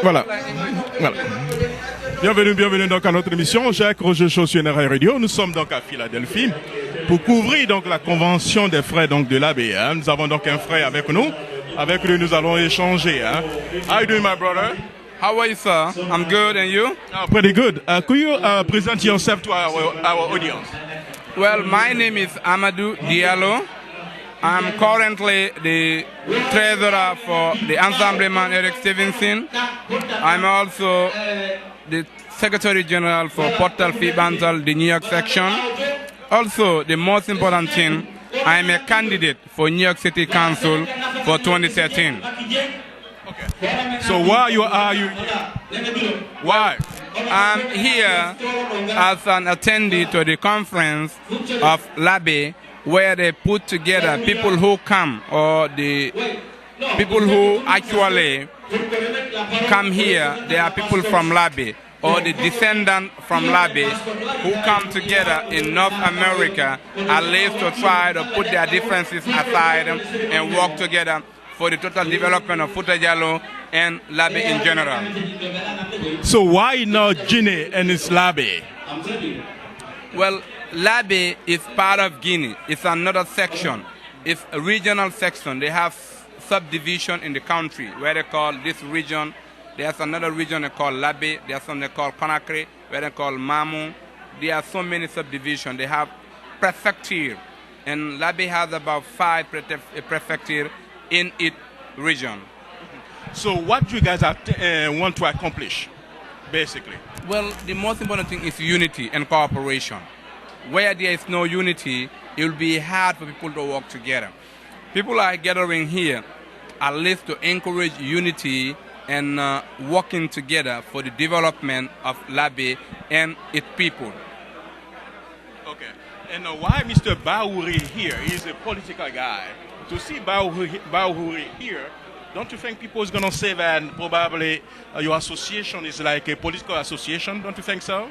Voilà. Voilà. Bienvenue donc à notre émission. Jacques Roger Chaussionnaire Radio. Nous sommes donc à Philadelphie pour couvrir donc la convention des frères donc de l'ABE. Nous avons donc un frère avec nous. Avec lui, nous allons échanger. How are you doing, my brother? How are you, sir? I'm good, and you? Pretty good. Could you present yourself to our audience? Well, my name is Amadou Diallo. I'm currently the treasurer for the Assemblyman Eric Stevenson. I'm also the Secretary General for Portal Fee Bantal, the New York section. Also, the most important thing, I'm a candidate for New York City Council for 2013. Okay. So why are you? Why? I'm here as an attendee to the conference of LABE, where they put together people who come, or the people who actually come here. They are people from LABE, or the descendant from LABE, who come together in North America, at least to try to put their differences aside and work together for the total development of Fouta Djallon and LABE in general. So why not Guinea and its LABE? Well, LABE is part of Guinea. It's another section. It's a regional section. They have subdivision in the country where they call this region. There's another region they call LABE. There's some they call Conakry, where they call Mamou. There are so many subdivisions. They have prefecture. And LABE has about 5 prefecture in its region. So what do you guys want to accomplish, basically? Well, the most important thing is unity and cooperation. Where there is no unity, it will be hard for people to work together. People are gathering here at least to encourage unity and working together for the development of LABE and its people. Okay. And why Mr. Bahouri here? He's a political guy. To see Bahouri here, don't you think people is going to say that probably your association is like a political association? Don't you think so?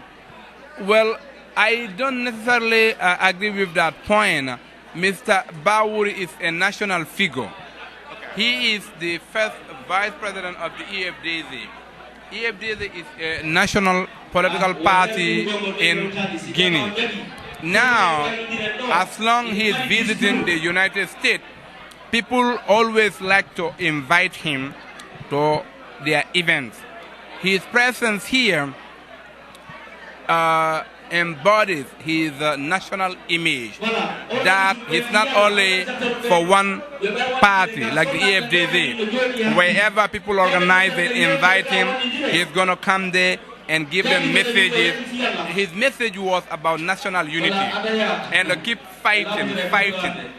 Well, I don't necessarily agree with that point. Mr. Bahouri is a national figure. Okay. He is the first vice president of the EFDZ. EFDZ is a national political party in Guinea. Now, as long as he is visiting the United States, people always like to invite him to their events. His presence here embodies his national image, that he's not only for one party like the EFDZ. Wherever people organize it, invite him, he's going to come there and give them messages. His message was about national unity and to keep fighting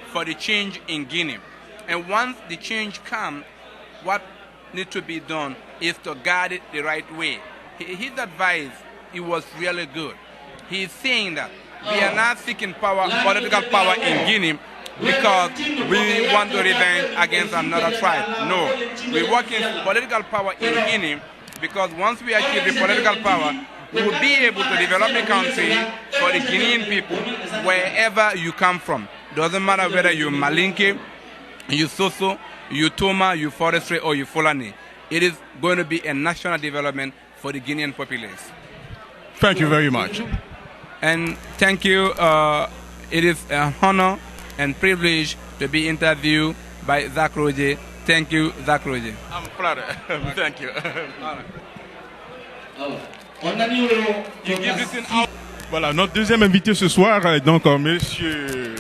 for the change in Guinea. And once the change comes, what needs to be done is to guard it the right way. His advice, it was really good. He is saying that we are not seeking power, political power in Guinea because we want to revenge against another tribe. No, we're working for political power in Guinea because once we achieve the political power, we will be able to develop the country for the Guinean people wherever you come from. Doesn't matter whether you're Malinke, you Soso, you Toma, you Forestry, or you Fulani. It is going to be a national development for the Guinean populace. Thank you very much. And thank you. It is an honor and privilege to be interviewed by Zach Roger. Thank you, Zach Roger. I'm flattered. Thank you. Voilà, notre deuxième invité ce soir, donc monsieur...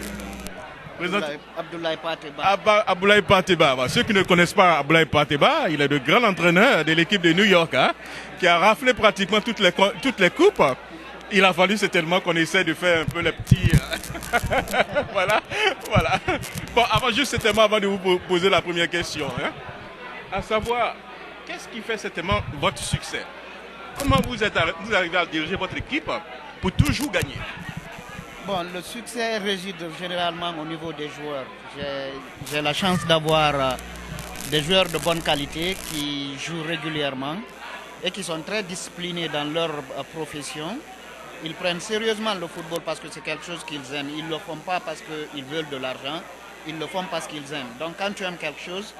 Abdoulaye Pateba. Abdoulaye Pateba. Ceux qui ne connaissent pas Abdoulaye Pateba, il est le grand entraîneur de l'équipe de New York, qui a raflé pratiquement toutes les coupes. Il a fallu certainement qu'on essaie de faire un peu les petits... voilà. Bon, avant de vous poser la première question, à savoir, qu'est-ce qui fait certainement votre succès? Comment vous arrivez à diriger votre équipe pour toujours gagner? Bon, le succès réside généralement au niveau des joueurs. J'ai la chance d'avoir des joueurs de bonne qualité qui jouent régulièrement et qui sont très disciplinés dans leur profession. Ils prennent sérieusement le football parce que c'est quelque chose qu'ils aiment. Ils ne le font pas parce qu'ils veulent de l'argent, ils le font parce qu'ils aiment. Donc quand tu aimes quelque chose,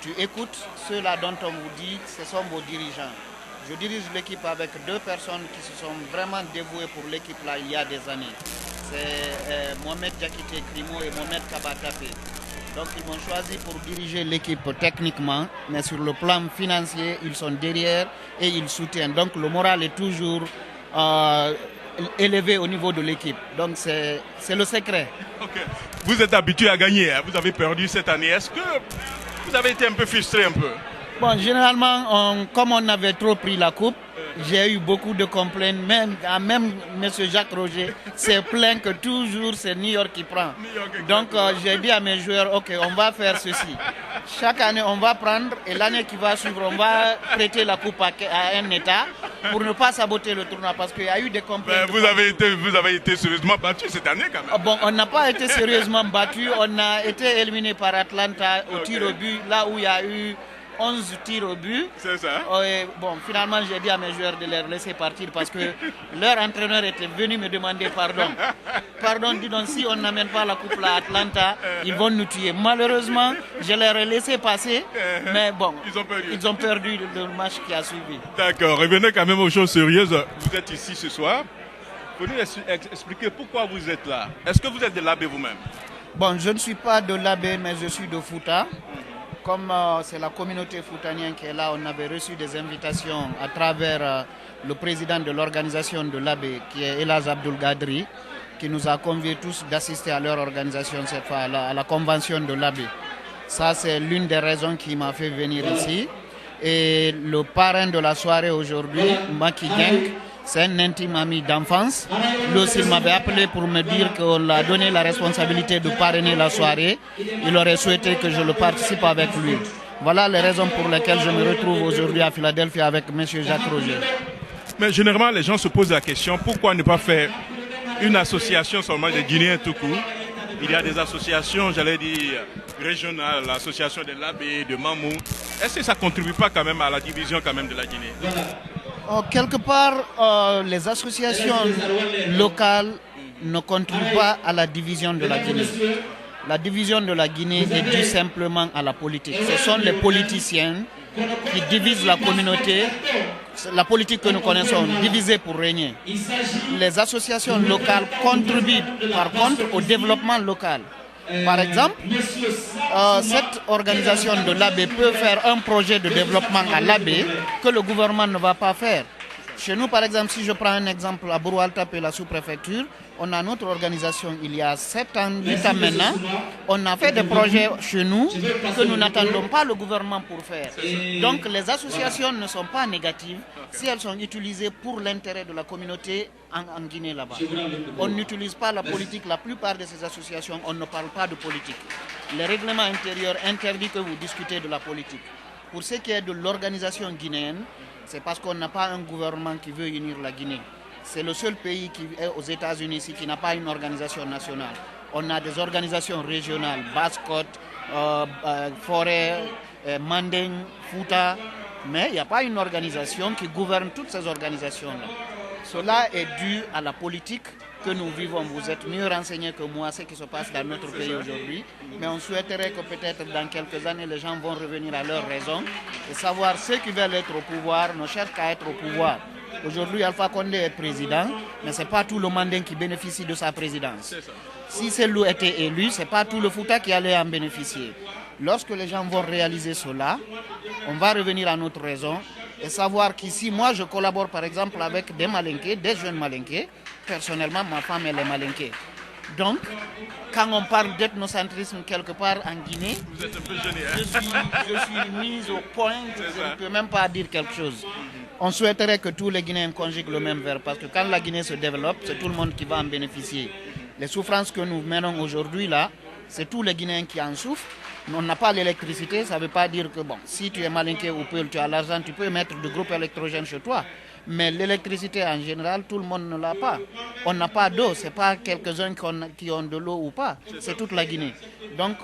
tu écoutes ceux-là dont on vous dit ce sont vos dirigeants. Je dirige l'équipe avec 2 personnes qui se sont vraiment dévouées pour l'équipe là il y a des années. C'est Mohamed Diakité Krimo et Mohamed Kabatapé. Donc ils m'ont choisi pour diriger l'équipe techniquement, mais sur le plan financier, ils sont derrière et ils soutiennent. Donc le moral est toujours élevé au niveau de l'équipe. Donc c'est le secret. Okay. Vous êtes habitué à gagner, hein? Vous avez perdu cette année. Est-ce que vous avez été un peu frustré un peu? Bon, généralement, comme on avait trop pris la coupe, j'ai eu beaucoup de complaintes. Même M. Jacques Roger s'est plaint que toujours c'est New York qui prend. Donc j'ai dit à mes joueurs, ok, on va faire ceci. Chaque année, on va prendre et l'année qui va suivre, on va prêter la coupe à un État pour ne pas saboter le tournoi parce qu'il y a eu des complaintes. Vous avez été sérieusement battu cette année quand même. Bon, on n'a pas été sérieusement battu. On a été éliminé par Atlanta au tir au but, là où il y a eu 11 tirs au but. C'est ça. Et bon, finalement, j'ai dit à mes joueurs de les laisser partir parce que leur entraîneur était venu me demander pardon. Pardon, dis donc, si on n'amène pas la coupe à Atlanta, ils vont nous tuer. Malheureusement, je leur ai laissé passer, mais bon, ils ont perdu le match qui a suivi. D'accord, revenez quand même aux choses sérieuses. Vous êtes ici ce soir. Pouvez-vous expliquer pourquoi vous êtes là? Est-ce que vous êtes de l'AB vous-même? Bon, je ne suis pas de l'AB, mais je suis de Fouta. Comme c'est la communauté foutanienne qui est là, on avait reçu des invitations à travers le président de l'organisation de l'AB, qui est Elaz Abdul Gadri, qui nous a conviés tous d'assister à leur organisation cette fois, à la convention de l'AB. Ça, c'est l'une des raisons qui m'a fait venir ici. Et le parrain de la soirée aujourd'hui, Maki Genk, c'est un intime ami d'enfance. Lui aussi, il m'avait appelé pour me dire qu'on l'a donné la responsabilité de parrainer la soirée. Il aurait souhaité que je le participe avec lui. Voilà les raisons pour lesquelles je me retrouve aujourd'hui à Philadelphie avec M. Jacques Roger. Mais généralement, les gens se posent la question, pourquoi ne pas faire une association seulement des Guinéens tout court? Il y a des associations, j'allais dire, régionales, l'association de l'AB, de Mamou. Est-ce que ça ne contribue pas quand même à la division quand même de la Guinée? Quelque part, les associations locales ne contribuent pas à la division de la Guinée. La division de la Guinée est due simplement à la politique. Ce sont les politiciens qui divisent la communauté. La politique que nous connaissons, diviser pour régner. Les associations locales contribuent par contre au développement local. Par exemple, cette organisation de l'AB peut faire un projet de développement à l'AB que le gouvernement ne va pas faire. Chez nous, par exemple, si je prends un exemple à Bourou-Altap et la sous-préfecture, on a notre organisation il y a 7 ans, 8 ans maintenant. On a fait des projets chez nous que nous n'attendons pas le gouvernement pour faire. Donc les associations ne sont pas négatives si elles sont utilisées pour l'intérêt de la communauté en Guinée là-bas. On n'utilise pas la politique, la plupart de ces associations, on ne parle pas de politique. Le règlement intérieur interdit que vous discutez de la politique. Pour ce qui est de l'organisation guinéenne, c'est parce qu'on n'a pas un gouvernement qui veut unir la Guinée. C'est le seul pays qui est aux États-Unis ici qui n'a pas une organisation nationale. On a des organisations régionales, Basse-Côte, Forêt, Manding, Fouta, mais il n'y a pas une organisation qui gouverne toutes ces organisations-là. Cela est dû à la politique que nous vivons. Vous êtes mieux renseignés que moi ce qui se passe dans notre pays aujourd'hui, mais on souhaiterait que peut-être dans quelques années les gens vont revenir à leur raison et savoir ceux qui veulent être au pouvoir ne cherchent qu'à être au pouvoir. Aujourd'hui, Alpha Condé est président, mais ce n'est pas tout le Manding qui bénéficie de sa présidence. Si Selou était élu, ce n'est pas tout le Fouta qui allait en bénéficier. Lorsque les gens vont réaliser cela, on va revenir à notre raison et savoir qu'ici, moi, je collabore par exemple avec des Malinqués, des jeunes Malinqués. Personnellement, ma femme, elle est Malinquée. Donc, quand on parle d'ethnocentrisme quelque part en Guinée, vous êtes un peu gêné, je suis mise au point, je ne peux même pas dire quelque chose. On souhaiterait que tous les Guinéens conjuguent le même verbe parce que quand la Guinée se développe, c'est tout le monde qui va en bénéficier. Les souffrances que nous menons aujourd'hui là, c'est tous les Guinéens qui en souffrent. On n'a pas l'électricité, ça ne veut pas dire que bon, si tu es Malinké ou Peul, tu as l'argent, tu peux mettre du groupe électrogène chez toi. Mais l'électricité en général, tout le monde ne l'a pas. On n'a pas d'eau, ce n'est pas quelques-uns qui ont de l'eau ou pas, c'est toute la Guinée. Donc,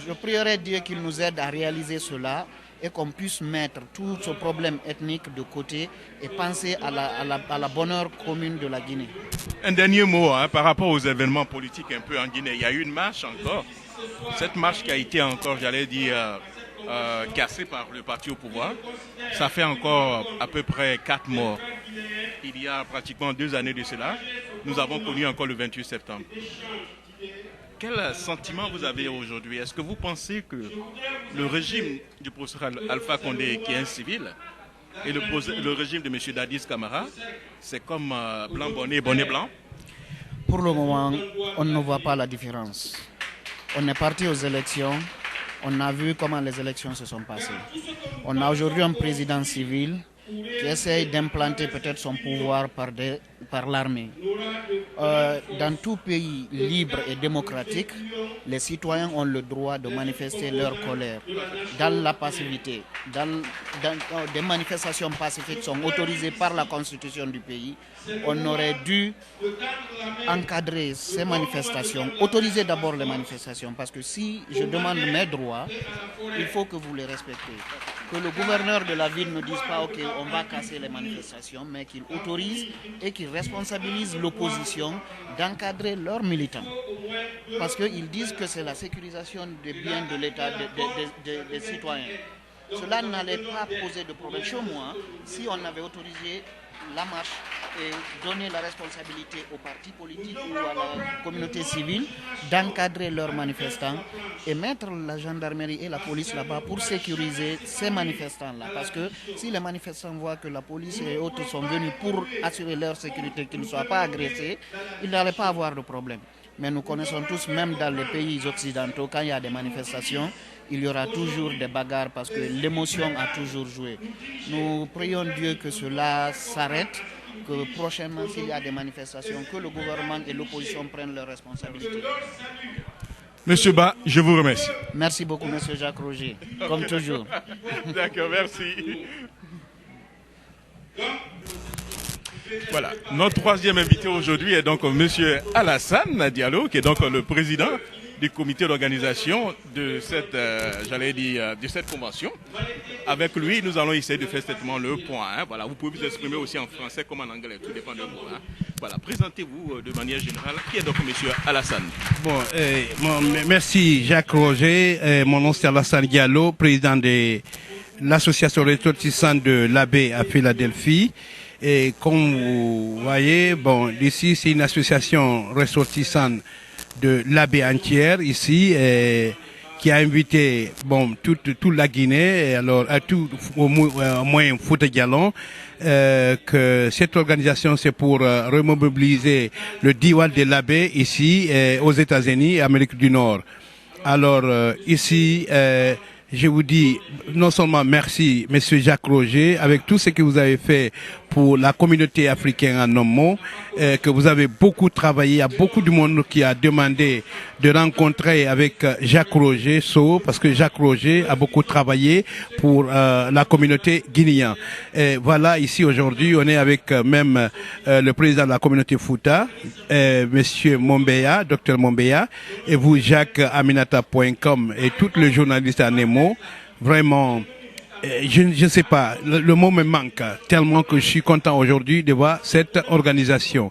je prierai Dieu qu'il nous aide à réaliser cela et qu'on puisse mettre tout ce problème ethnique de côté et penser à la bonheur commune de la Guinée. Un dernier mot par rapport aux événements politiques un peu en Guinée. Il y a eu une marche encore. Cette marche qui a été encore, j'allais dire, cassé par le parti au pouvoir. Ça fait encore à peu près 4 morts. Il y a pratiquement 2 années de cela, nous avons connu encore le 28 septembre. Quel sentiment vous avez aujourd'hui? Est-ce que vous pensez que le régime du professeur Alpha Condé, qui est un civil, et le régime de M. Dadis Camara, c'est comme blanc bonnet, bonnet blanc? Pour le moment, on ne voit pas la différence. On est parti aux élections, on a vu comment les élections se sont passées. On a aujourd'hui un président civil qui essaye d'implanter peut-être son pouvoir par l'armée. Dans tout pays libre et démocratique, les citoyens ont le droit de manifester leur colère dans la passivité. Des manifestations pacifiques sont autorisées par la constitution du pays. On aurait dû encadrer ces manifestations, autoriser d'abord les manifestations, parce que si je demande mes droits, il faut que vous les respectez. Que le gouverneur de la ville ne dise pas ok, on va casser les manifestations, mais qu'il autorise et qu'il responsabilise l'opposition d'encadrer leurs militants. Parce qu'ils disent que c'est la sécurisation des biens de l'État, des citoyens. Cela n'allait pas poser de problème chez moi si on avait autorisé la marche et donné la responsabilité aux partis politiques ou à la communauté civile d'encadrer leurs manifestants et mettre la gendarmerie et la police là-bas pour sécuriser ces manifestants-là. Parce que si les manifestants voient que la police et autres sont venus pour assurer leur sécurité, qu'ils ne soient pas agressés, ils n'allaient pas avoir de problème. Mais nous connaissons tous, même dans les pays occidentaux, quand il y a des manifestations, il y aura toujours des bagarres parce que l'émotion a toujours joué. Nous prions Dieu que cela s'arrête, que prochainement, s'il y a des manifestations, que le gouvernement et l'opposition prennent leurs responsabilités. Monsieur Ba, je vous remercie. Merci beaucoup, monsieur Jacques Roger, comme toujours. D'accord, merci. Voilà, notre troisième invité aujourd'hui est donc monsieur Alassane Diallo, qui est donc le président du comité d'organisation de cette, de cette convention. Avec lui, nous allons essayer de faire certainement le point. Hein. Voilà, vous pouvez vous exprimer aussi en français comme en anglais, tout dépend de vous. Hein. Voilà, présentez-vous de manière générale. Qui est donc monsieur Alassane? Bon, merci Jacques Roger. Mon nom c'est Alassane Diallo, président de l'association ressortissante de l'AB à Philadelphie. Et comme vous voyez, bon, ici c'est une association ressortissante de l'AB entière ici, qui a invité bon toute la Guinée, alors à tout au moins Fouta Djallon, que cette organisation c'est pour remobiliser le Diwan de l'AB ici aux États-Unis et Amérique du Nord. Alors ici je vous dis non seulement merci, monsieur Jacques Roger, avec tout ce que vous avez fait pour la communauté africaine en Nomo, que vous avez beaucoup travaillé. Il y a beaucoup de monde qui a demandé de rencontrer avec Jacques Roger, parce que Jacques Roger a beaucoup travaillé pour la communauté guinéenne. Et voilà, ici aujourd'hui, on est avec même le président de la communauté Fouta, monsieur Mombeya, docteur Mombeya, et vous, Jacques Aminata.com, et tous les journalistes à Nemo. Vraiment, je ne sais pas, le mot me manque tellement que je suis content aujourd'hui de voir cette organisation.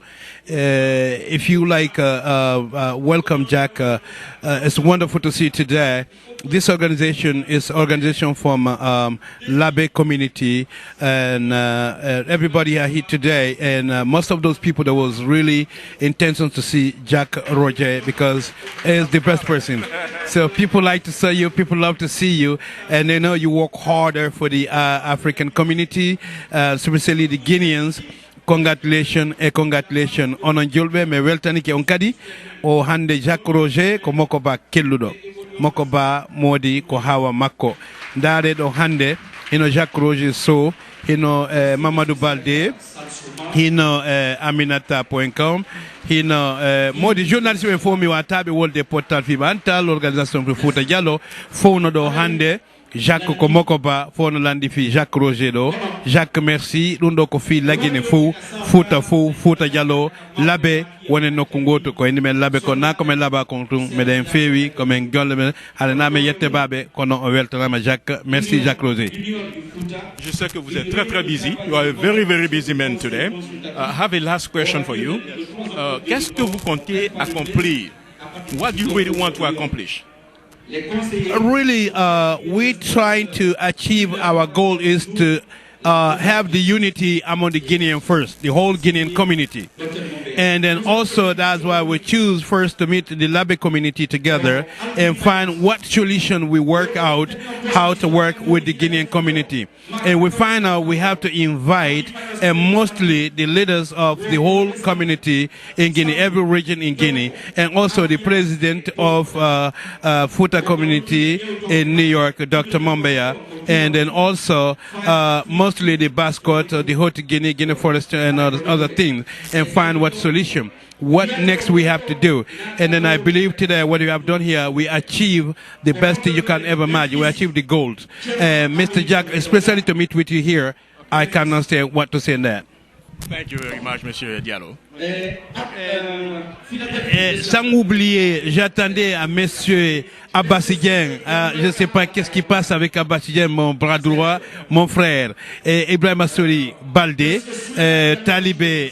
If you like, welcome Jack. It's wonderful to see you today. This organization is organization from Labe community, and everybody are here today. And most of those people, there was really intention to see Jack Roger because he's the best person. So people like to see you, people love to see you, and they know you work harder for the African community, especially the Guineans. Congratulations et congratulations. On julbe me weltani ke on kadi o hande Jacques Roger ko mokoba kelludo. Mokoba modi ko hawa makko. Ndare do hande hino Jacques Roger so hino Mamadou Baldé hino Aminata.com hino modi journaliste be fomi watabe wolde portal fi bantal l'organisation pour Fouta Djallon fowno do hande Jacques Komokoba fono landi fi Jacques Roger do. Jacques merci ɗum ɗo ko fi lagine Fouta Djallon labe woni nokku goto ko indi men labe ko na ko men laba kon tum meɗen feewi ko men golle men haɗa na men yette baɓe kono o weltanama Jacques. Merci Jacques Roger. Je sais que vous êtes très busy. You are a very busy man today. I have a last question for you. Qu'est-ce que vous comptez accomplir? What do you really want to accomplish? really, we trying to achieve our goal is to have the unity among the Guinean first, the whole Guinean community. And then also that's why we choose first to meet the Labe community together and find what solution we work out, how to work with the Guinean community. And we find out we have to invite mostly the leaders of the whole community in Guinea, every region in Guinea, and also the president of Futa community in New York, Dr. Mombeya, and then also mostly the Bascot, the Haute Guinea, Guinea Forester, and other things, and find what solution. What next we have to do. And then I believe today what we have done here, we achieve the best thing you can ever imagine. We achieve the goals. Mr. Jack, especially to meet with you here, I cannot say what to say in that. Thank you very much, Monsieur Diallo. Sans oublier, j'attendais à Monsieur Abassidien. Je ne sais pas qu'est-ce qui passe avec Abassidien, mon bras droit, mon frère. Ibrahim Assouri Baldé, Talibé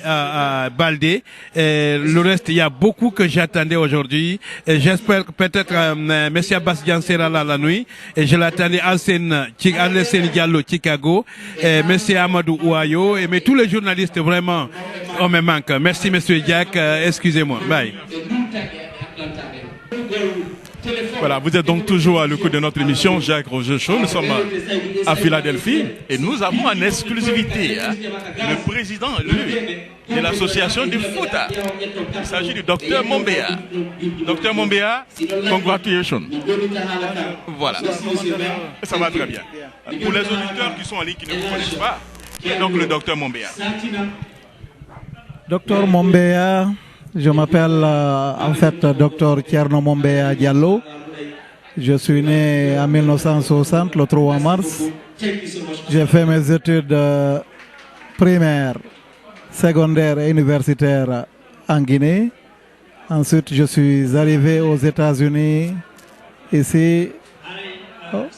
Baldé. Le reste, il y a beaucoup que j'attendais aujourd'hui. J'espère que peut-être Monsieur Abassidien sera là la nuit. Et je l'attendais à Alcine Diallo, Chicago. Monsieur Amadou Ouayo. Mais tous les journalistes, vraiment, on me manque. Merci, Monsieur Jack. Excusez-moi. Bye. Voilà, vous êtes donc toujours à l'écoute de notre émission Jacques Roger Show. Nous sommes à Philadelphie et nous avons en exclusivité le président, lui, de l'association du Fouta. Il s'agit du docteur Mombeya. Docteur Mombeya, congratulations. Voilà. Ça va très bien. Pour les auditeurs qui sont en ligne qui ne vous connaissent pas, qui est donc le docteur Mombeya? Docteur Mombeya, je m'appelle en fait Dr Thierno Mombeya Diallo. Je suis né en 1960, le 3 mars. J'ai fait mes études primaires, secondaires et universitaires en Guinée. Ensuite, je suis arrivé aux États-Unis ici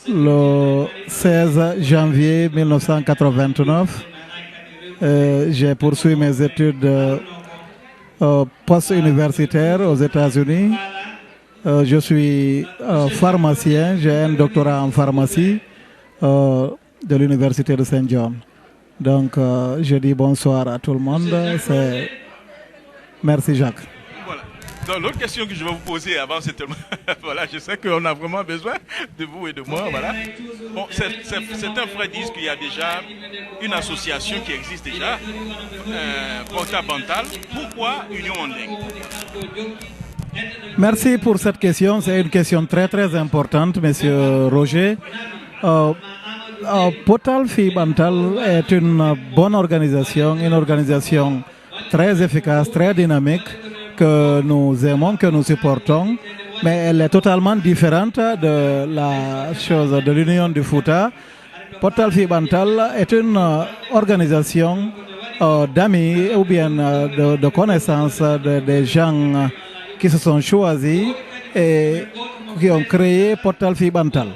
le 16 janvier 1989. J'ai poursuivi mes études post-universitaires aux États-Unis. Je suis pharmacien, j'ai un doctorat en pharmacie de l'Université de Saint John. Donc, je dis bonsoir à tout le monde. Merci Jacques. Voilà. L'autre question que je vais vous poser avant, c'est tellement... voilà, je sais qu'on a vraiment besoin de vous et de moi. Voilà. Bon, certains frères disent qu'il y a déjà une association qui existe déjà, Porta Bantal. Pourquoi Union Mandingue? Merci pour cette question. C'est une question très très importante, Monsieur Roger. Portal Fi Bantal est une bonne organisation, une organisation très efficace, très dynamique, que nous aimons, que nous supportons, mais elle est totalement différente de la chose de l'Union du Fouta. Portal Fi Bantal est une organisation d'amis ou bien de connaissances des gens qui se sont choisis et qui ont créé Portal Fi Bantal.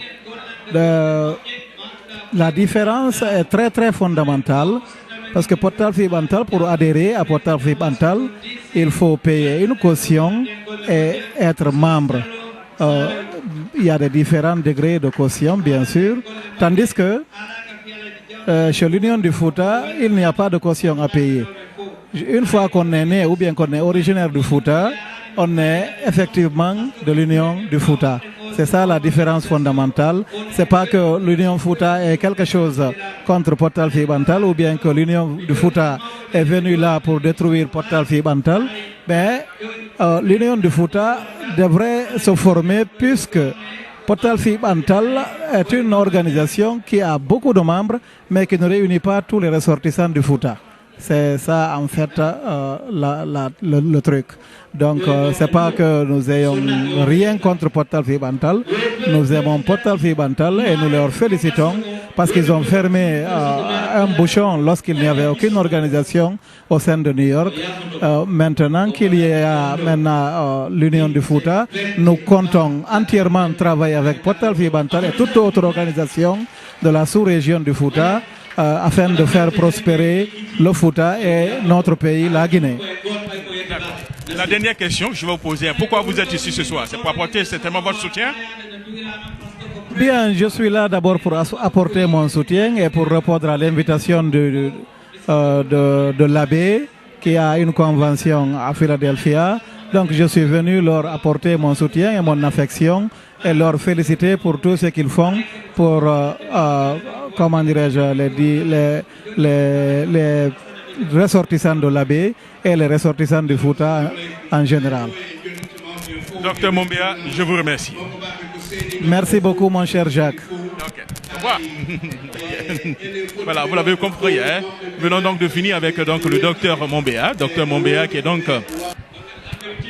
La différence est très très fondamentale parce que Portal Fi Bantal, pour adhérer à Portal Fi Bantal, il faut payer une caution et être membre. Il y a des différents degrés de caution, bien sûr, tandis que chez l'Union du Fouta, il n'y a pas de caution à payer. Une fois qu'on est né ou bien qu'on est originaire du Fouta, on est effectivement de l'Union du Fouta. C'est ça la différence fondamentale. C'est pas que l'Union Fouta est quelque chose contre Portal Fi Bantal ou bien que l'Union du Fouta est venue là pour détruire Portal Fi Bantal. Mais l'Union du Fouta devrait se former puisque Portal Fi Bantal est une organisation qui a beaucoup de membres mais qui ne réunit pas tous les ressortissants du Fouta. C'est ça en fait le truc. Donc c'est pas que nous ayons rien contre Portal Fi Bantal. Nous aimons Portal Fi Bantal et nous leur félicitons parce qu'ils ont fermé un bouchon lorsqu'il n'y avait aucune organisation au sein de New York. Maintenant qu'il y a l'Union du Fouta, nous comptons entièrement travailler avec Portal Fi Bantal et toute autre organisation de la sous-région du Fouta afin de faire prospérer le Fouta et notre pays, la Guinée. La dernière question que je vais vous poser, pourquoi vous êtes ici ce soir? C'est pour apporter certainement votre soutien? Bien, je suis là d'abord pour apporter mon soutien et pour répondre à l'invitation de l'AB qui a une convention à Philadelphia. Donc je suis venu leur apporter mon soutien et mon affection et leur féliciter pour tout ce qu'ils font pour, comment dirais-je, les ressortissants de l'AB et les ressortissants du Fouta en général. Docteur Mombea, je vous remercie. Merci beaucoup, mon cher Jacques. Okay. Au revoir. Voilà, vous l'avez compris. Hein? Venons donc de finir avec donc, le docteur Mombea. Docteur Mombea qui est donc...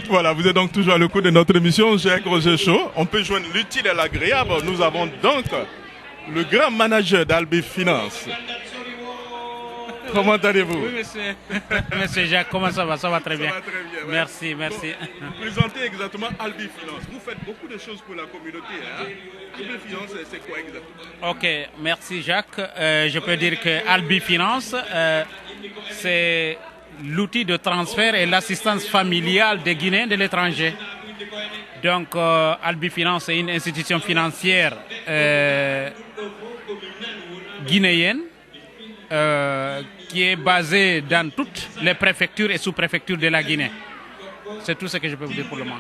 Voilà, vous êtes donc toujours à l'écoute de notre émission Jacques Roger Show. On peut joindre l'utile et l'agréable. Nous avons donc le grand manager d'Albi Finance. Comment allez-vous? Oui, monsieur. Monsieur Jacques, comment ça va? Ça va très bien. Ça va très bien. Ouais. Merci, merci. Bon, présentez exactement Albi Finance. Vous faites beaucoup de choses pour la communauté. Hein? Albi Finance, c'est quoi exactement? Ok, merci Jacques. Je peux dire que Albi Finance, c'est l'outil de transfert et l'assistance familiale des Guinéens de l'étranger. Donc, Albi Finance est une institution financière guinéenne qui est basée dans toutes les préfectures et sous-préfectures de la Guinée. C'est tout ce que je peux vous dire pour le moment.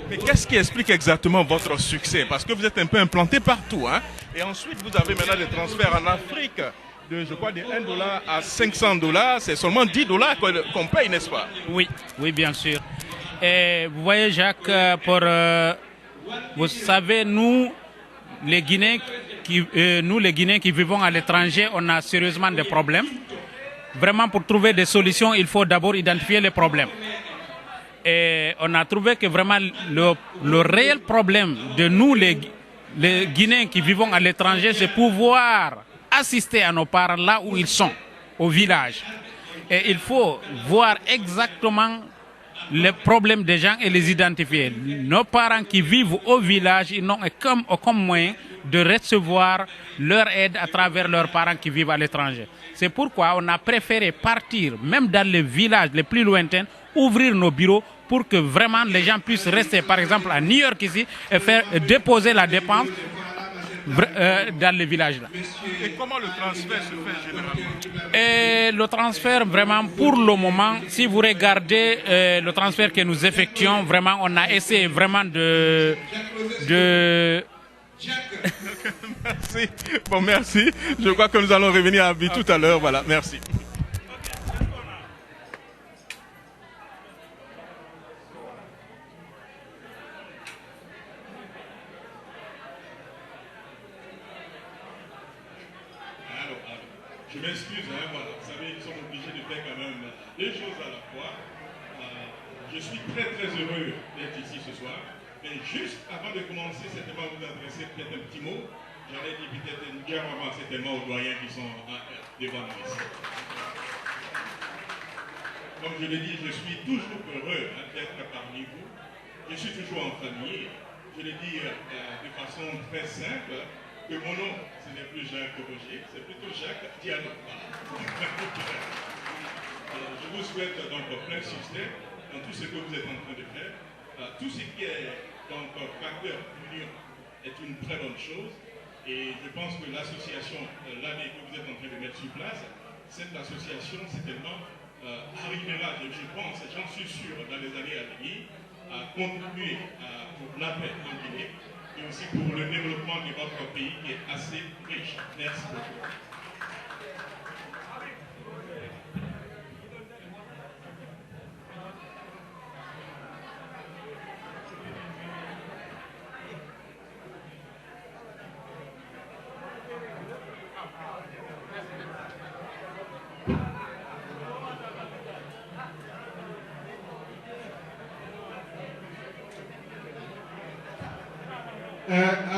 Mais qu'est-ce qui explique exactement votre succès? Parce que vous êtes un peu implanté partout. Hein? Et ensuite, vous avez maintenant des transferts en Afrique de, je crois, de $1 à $500. C'est seulement $10 qu'on paye, n'est-ce pas? Oui, oui, bien sûr. Et vous voyez, Jacques, vous savez, nous, les Guinéens qui vivons à l'étranger, on a sérieusement des problèmes. Vraiment, pour trouver des solutions, il faut d'abord identifier les problèmes. Et on a trouvé que vraiment le réel problème de nous, les Guinéens qui vivons à l'étranger, c'est pouvoir assister à nos parents là où ils sont, au village. Et il faut voir exactement les problèmes des gens et les identifier. Nos parents qui vivent au village, ils n'ont aucun moyen de recevoir leur aide à travers leurs parents qui vivent à l'étranger. C'est pourquoi on a préféré partir, même dans les villages les plus lointains, ouvrir nos bureaux pour que vraiment les gens puissent rester, par exemple, à New York ici, et faire déposer la dépense dans les villages là. Et comment le transfert se fait généralement? Et le transfert, vraiment, pour le moment, si vous regardez le transfert que nous effectuons, vraiment, on a essayé vraiment de... Merci. Bon, merci. Je crois que nous allons revenir à vie tout à l'heure. Voilà, merci. Je m'excuse, hein, voilà. Vous savez, ils sont obligés de faire quand même deux choses à la fois. Je suis très très heureux d'être ici ce soir. Mais juste avant de commencer, certainement vous adresser peut-être un petit mot. J'allais dire peut-être une guerre avant certainement aux doyens qui sont devant nous ici. Comme je l'ai dit, je suis toujours heureux d'être parmi vous. Je suis toujours en famille. Je le dis de façon très simple. Que mon nom, ce n'est plus Jacques Roger, c'est plutôt Jacques Diallo. Je vous souhaite donc plein succès dans tout ce que vous êtes en train de faire. Tout ce qui est donc facteur d'union est une très bonne chose. Et je pense que l'association, l'année que vous êtes en train de mettre sur place, cette association certainement arrivera, je pense, et j'en suis sûr, dans les années à venir, à contribuer pour la paix en Guinée. Et aussi pour le développement de votre pays qui est assez riche. Merci beaucoup.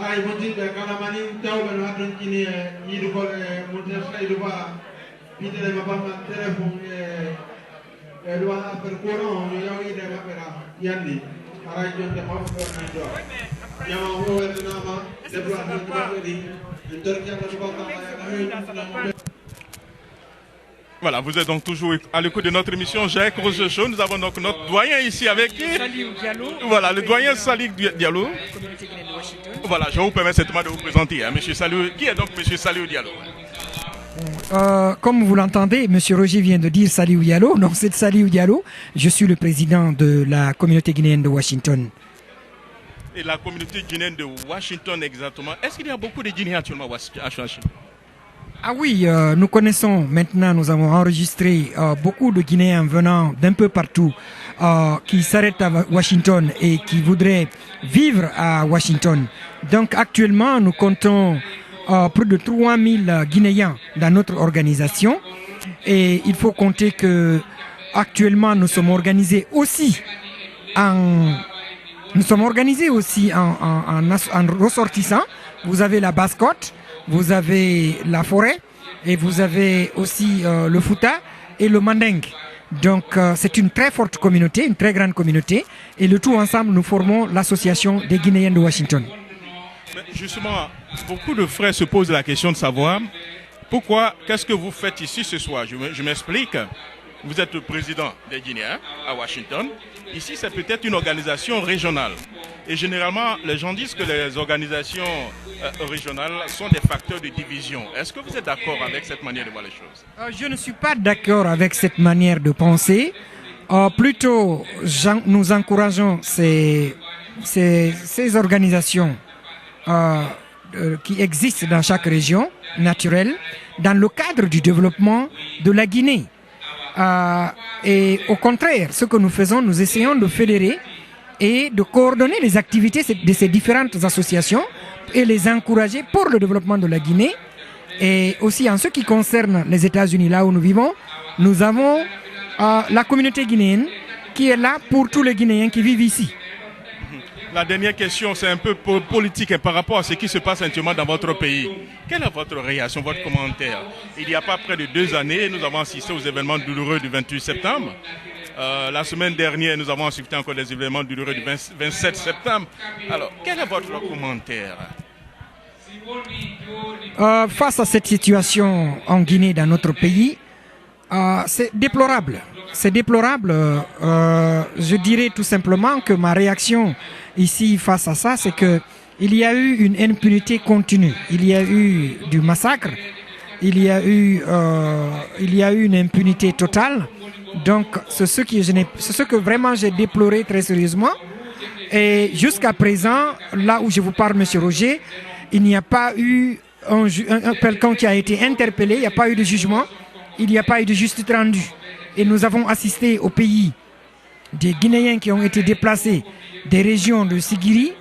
aray wontiɓe kala mani tawɓe no haddoncini e yiidugol e monteur Saydou Ba bidelema bamma téléphone e ɗum waɗa affaire courant yo yawide maɓɓe ɗa yandi aray jonde mawɓe ɗon ɗo ñama o weltanama déplacement ji maɓɓe ɗi en torki allah subahanahu wa taala Voilà, vous êtes donc toujours à l'écoute de notre émission Jacques Roger Show. Nous avons donc notre doyen ici avec qui? Saliou Diallo. Voilà, le doyen Saliou Diallo. Voilà, je vous permets certainement de vous présenter. Hein, Monsieur Saliou. Qui est donc Monsieur Saliou Diallo? Comme vous l'entendez, Monsieur Roger vient de dire Saliou Diallo. Donc c'est Saliou Diallo. Je suis le président de la communauté guinéenne de Washington. Et la communauté guinéenne de Washington exactement. Est-ce qu'il y a beaucoup de Guinéens actuellement à Washington? Ah oui, nous connaissons maintenant, nous avons enregistré beaucoup de Guinéens venant d'un peu partout qui s'arrêtent à Washington et qui voudraient vivre à Washington. Donc actuellement, nous comptons plus de 3000 Guinéens dans notre organisation et il faut compter que actuellement nous sommes organisés aussi en ressortissants. Vous avez la Basse-Côte, vous avez la Forêt et vous avez aussi le Fouta et le Manding. Donc c'est une très forte communauté, une très grande communauté et le tout ensemble nous formons l'association des Guinéens de Washington. Mais justement, beaucoup de frères se posent la question de savoir pourquoi, qu'est-ce que vous faites ici ce soir? Je m'explique. Vous êtes le président des Guinéens à Washington. Ici, c'est peut-être une organisation régionale. Et généralement, les gens disent que les organisations régionales sont des facteurs de division. Est-ce que vous êtes d'accord avec cette manière de voir les choses? Je ne suis pas d'accord avec cette manière de penser. Plutôt, nous encourageons ces organisations qui existent dans chaque région naturelle dans le cadre du développement de la Guinée. Et au contraire, ce que nous faisons, nous essayons de fédérer et de coordonner les activités de ces différentes associations et les encourager pour le développement de la Guinée. Et aussi en ce qui concerne les États-Unis, là où nous vivons, nous avons la communauté guinéenne qui est là pour tous les Guinéens qui vivent ici. La dernière question, c'est un peu politique par rapport à ce qui se passe actuellement dans votre pays. Quelle est votre réaction, votre commentaire? Il n'y a pas près de 2 années, nous avons assisté aux événements douloureux du 28 septembre. La semaine dernière, nous avons assisté encore des événements douloureux du 27 septembre. Alors, quel est votre commentaire? Face à cette situation en Guinée, dans notre pays, c'est déplorable. C'est déplorable. Je dirais tout simplement que ma réaction ici face à ça, c'est que il y a eu une impunité continue. Il y a eu du massacre. Il y a eu une impunité totale. Donc, c'est ce que vraiment j'ai déploré très sérieusement. Et jusqu'à présent, là où je vous parle, Monsieur Roger, il n'y a pas eu quelqu'un qui a été interpellé. Il n'y a pas eu de jugement. Il n'y a pas eu de justice rendue. Et nous avons assisté au pays des Guinéens qui ont été déplacés des régions de Sigiri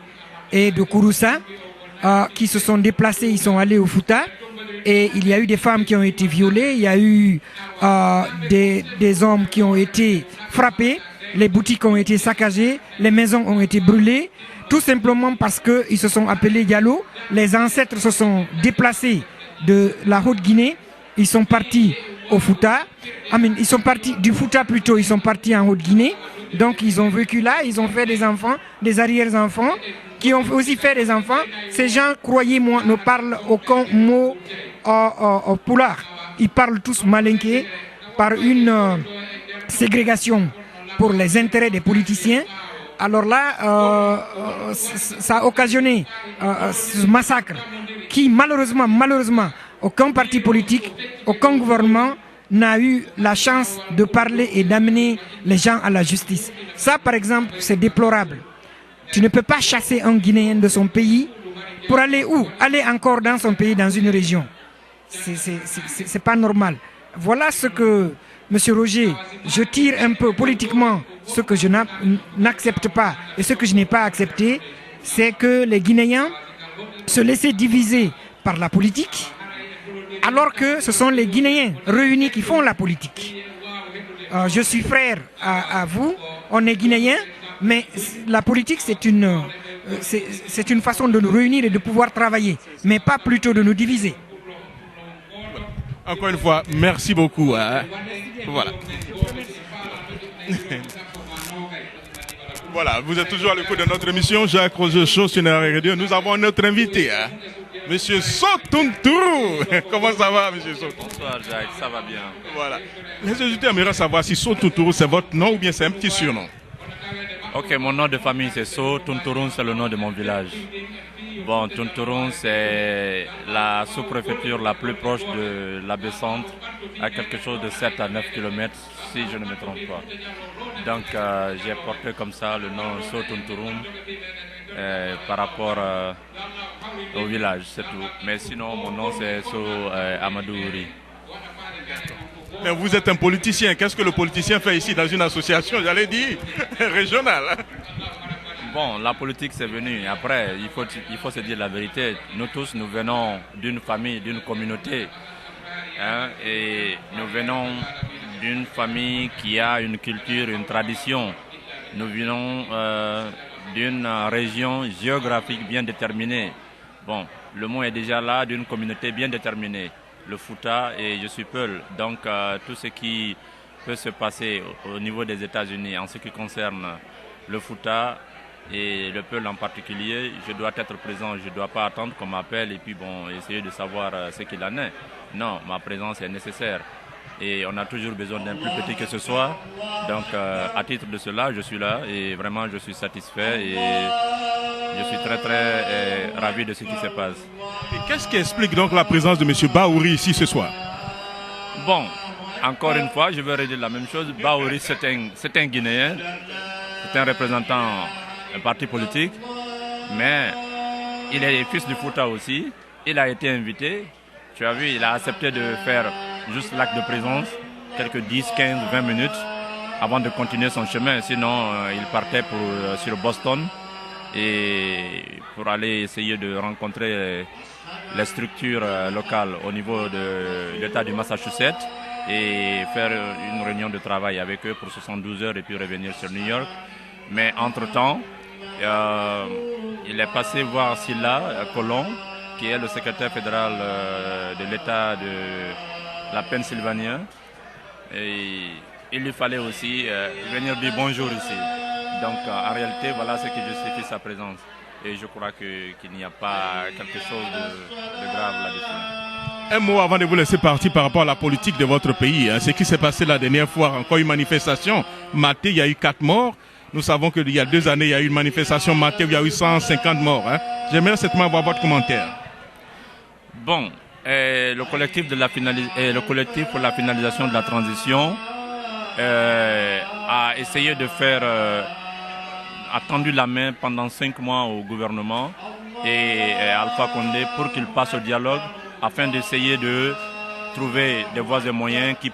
et de Kouroussa, qui se sont déplacés, ils sont allés au Fouta. Et il y a eu des femmes qui ont été violées, il y a eu des hommes qui ont été frappés, les boutiques ont été saccagées, les maisons ont été brûlées, tout simplement parce qu'ils se sont appelés Diallo. Les ancêtres se sont déplacés de la Haute-Guinée, ils sont partis au Fouta, ils sont partis du Fouta plutôt, ils sont partis en Haute-Guinée, donc ils ont vécu là, ils ont fait des enfants, des arrière-enfants, qui ont aussi fait des enfants. Ces gens, croyez-moi, ne parlent aucun mot poulard. Ils parlent tous malinqués par une ségrégation pour les intérêts des politiciens. Alors là, ça a occasionné ce massacre qui, malheureusement, aucun parti politique, aucun gouvernement n'a eu la chance de parler et d'amener les gens à la justice. Ça, par exemple, c'est déplorable. Tu ne peux pas chasser un Guinéen de son pays pour aller où? Aller encore dans son pays, dans une région. C'est pas normal. Voilà ce que, Monsieur Roger, je tire un peu politiquement ce que je n'accepte pas et ce que je n'ai pas accepté, c'est que les Guinéens se laissaient diviser par la politique, alors que ce sont les Guinéens réunis qui font la politique. Je suis frère à vous, on est Guinéens, mais la politique c'est une façon de nous réunir et de pouvoir travailler, mais pas plutôt de nous diviser. Encore une fois, merci beaucoup. Hein. Voilà. Voilà, vous êtes toujours à l'écoute de notre émission Jacques Roger Show sur Radio. Nous avons notre invité. Hein. Monsieur Sotunturu. Comment ça va, monsieur Sotunturu? Bonsoir, Jacques, ça va bien. Voilà. Les auditeurs aimeraient savoir si Sotunturu, c'est votre nom ou bien c'est un petit surnom. Ok, mon nom de famille c'est So. Tunturun, c'est le nom de mon village. Bon, Tunturun, c'est la sous-préfecture la plus proche de l'Abbé Centre, à quelque chose de 7 à 9 km, si je ne me trompe pas. Donc, j'ai porté comme ça le nom So Tunturun par rapport au village, c'est tout. Mais sinon, mon nom c'est So Amadouri. Mais vous êtes un politicien. Qu'est-ce que le politicien fait ici dans une association, j'allais dire, régionale? Bon, la politique c'est venu. Après, il faut se dire la vérité. Nous tous, nous venons d'une famille, d'une communauté. Hein, et nous venons d'une famille qui a une culture, une tradition. Nous venons d'une région géographique bien déterminée. Bon, le mot est déjà là, d'une communauté bien déterminée. Le Fouta et je suis Peul. Donc tout ce qui peut se passer au niveau des États-Unis en ce qui concerne le Fouta et le Peul en particulier, je dois être présent, je ne dois pas attendre qu'on m'appelle et puis bon, essayer de savoir ce qu'il en est. Non, ma présence est nécessaire et on a toujours besoin d'un plus petit que ce soit. Donc à titre de cela, je suis là et vraiment je suis satisfait et je suis très ravi de ce qui se passe. Et qu'est-ce qui explique donc la présence de M. Bahouri ici ce soir? Bon, encore une fois, je vais redire la même chose. Bahouri, c'est un Guinéen, c'est un représentant d'un parti politique, mais il est fils du Fouta aussi. Il a été invité. Tu as vu, il a accepté de faire juste l'acte de présence, quelques 10, 15, 20 minutes, avant de continuer son chemin. Sinon, il partait sur Boston et pour aller essayer de rencontrer les structures locales au niveau de l'État du Massachusetts et faire une réunion de travail avec eux pour 72 heures et puis revenir sur New York. Mais entre-temps, il est passé voir Silla Colon, qui est le secrétaire fédéral de l'État de la Pennsylvanie. Et il lui fallait aussi venir dire bonjour ici. Donc en réalité, voilà ce qui justifie sa présence. Et je crois qu'il n'y a pas quelque chose de grave là-dessus. Un mot avant de vous laisser partir par rapport à la politique de votre pays. Hein. Ce qui s'est passé la dernière fois, encore une manifestation. Maté, il y a eu 4 morts. Nous savons qu'il y a 2 années, il y a eu une manifestation Maté où il y a eu 150 morts. Hein. J'aimerais certainement avoir votre commentaire. Bon, le collectif pour la finalisation de la transition a essayé de faire... a tendu la main pendant 5 mois au gouvernement et à Alpha Condé pour qu'il passe au dialogue afin d'essayer de trouver des voies et moyens qui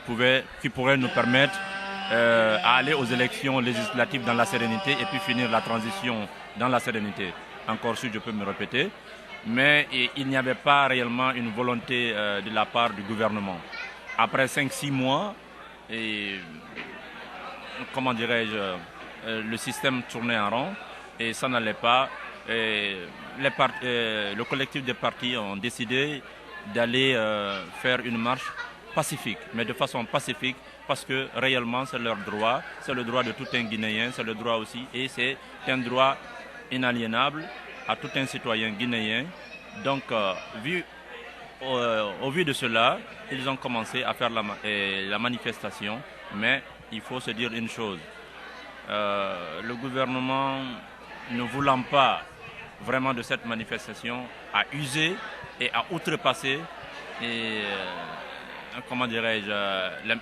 pourraient nous permettre à aller aux élections législatives dans la sérénité et puis finir la transition dans la sérénité. Encore si je peux me répéter, mais il n'y avait pas réellement une volonté de la part du gouvernement. Après 5-6 mois, comment dirais-je, le système tournait en rond et ça n'allait pas. Le collectif des partis ont décidé d'aller faire une marche pacifique, mais de façon pacifique, parce que réellement c'est leur droit, c'est le droit de tout un Guinéen, c'est le droit aussi, et c'est un droit inaliénable à tout un citoyen guinéen. Donc, au vu de cela, ils ont commencé à faire la manifestation, mais il faut se dire une chose. Le gouvernement, ne voulant pas vraiment de cette manifestation, a usé et a outrepassé comment dirais-je,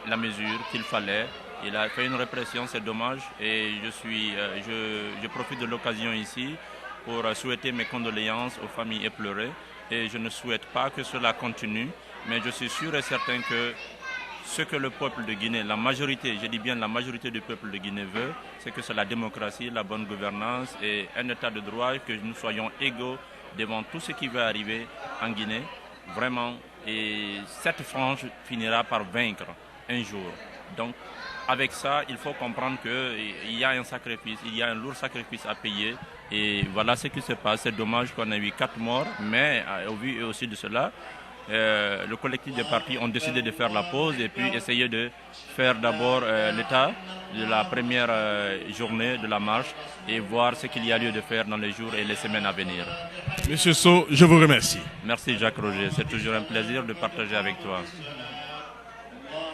la mesure qu'il fallait. Il a fait une répression, c'est dommage, et je profite de l'occasion ici pour souhaiter mes condoléances aux familles éplorées, et je ne souhaite pas que cela continue, mais je suis sûr et certain que ce que le peuple de Guinée, la majorité, je dis bien la majorité du peuple de Guinée veut, c'est que c'est la démocratie, la bonne gouvernance et un état de droit, que nous soyons égaux devant tout ce qui va arriver en Guinée, vraiment. Et cette frange finira par vaincre un jour. Donc, avec ça, il faut comprendre qu'il y a un sacrifice, il y a un lourd sacrifice à payer. Et voilà ce qui se passe. C'est dommage qu'on ait eu 4 morts, mais au vu aussi de cela, le collectif des partis ont décidé de faire la pause et puis essayer de faire d'abord l'état de la première journée de la marche et voir ce qu'il y a lieu de faire dans les jours et les semaines à venir. Monsieur Sow, je vous remercie. Merci Jacques Roger, c'est toujours un plaisir de partager avec toi.